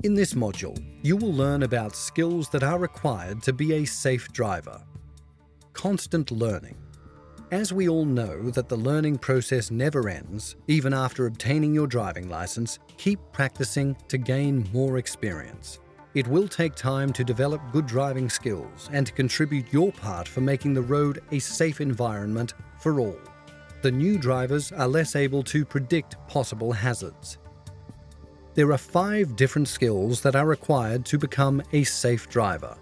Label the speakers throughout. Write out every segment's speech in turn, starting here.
Speaker 1: In this module, you will learn about skills that are required to be a safe driver. Constant learning. As we all know that the learning process never ends, even after obtaining your driving license, keep practicing to gain more experience. It will take time to develop good driving skills and to contribute your part for making the road a safe environment for all. The new drivers are less able to predict possible hazards. There are 5 different skills that are required to become a safe driver.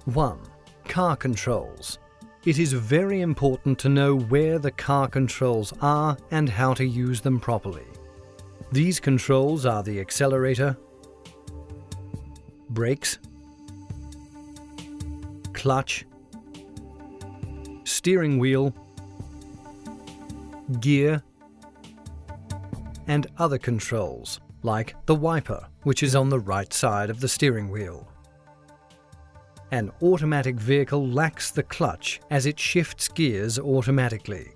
Speaker 1: 1. Car controls. It is very important to know where the car controls are and how to use them properly. These controls are the accelerator, brakes, clutch, steering wheel, gear, and other controls, like the wiper, which is on the right side of the steering wheel. An automatic vehicle lacks the clutch as it shifts gears automatically.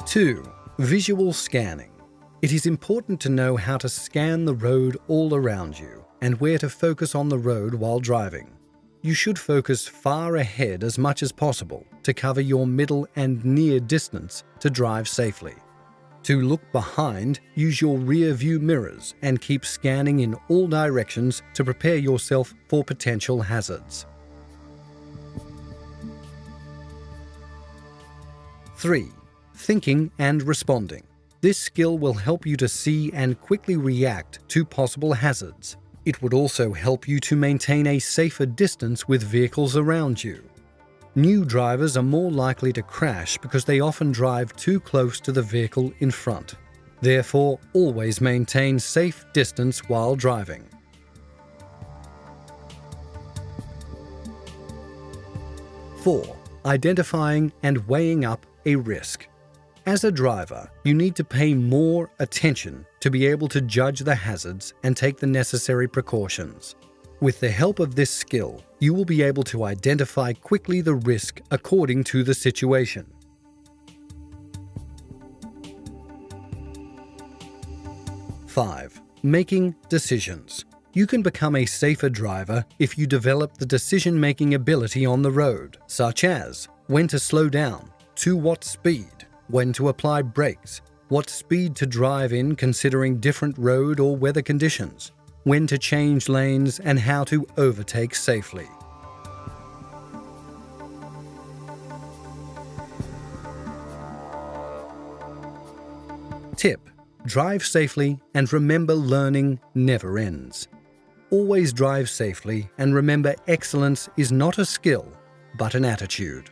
Speaker 1: Two, visual scanning. It is important to know how to scan the road all around you and where to focus on the road while driving. You should focus far ahead as much as possible to cover your middle and near distance to drive safely. To look behind, use your rear view mirrors and keep scanning in all directions to prepare yourself for potential hazards. 3. Thinking and responding. This skill will help you to see and quickly react to possible hazards. It would also help you to maintain a safer distance with vehicles around you. New drivers are more likely to crash because they often drive too close to the vehicle in front. Therefore, always maintain safe distance while driving. 4. Identifying and weighing up a risk. As a driver, you need to pay more attention to be able to judge the hazards and take the necessary precautions. With the help of this skill, you will be able to identify quickly the risk according to the situation. 5. Making decisions. You can become a safer driver if you develop the decision-making ability on the road, such as when to slow down, to what speed, when to apply brakes, what speed to drive in considering different road or weather conditions, when to change lanes, and how to overtake safely. Tip: drive safely and remember learning never ends. Always drive safely and remember excellence is not a skill, but an attitude.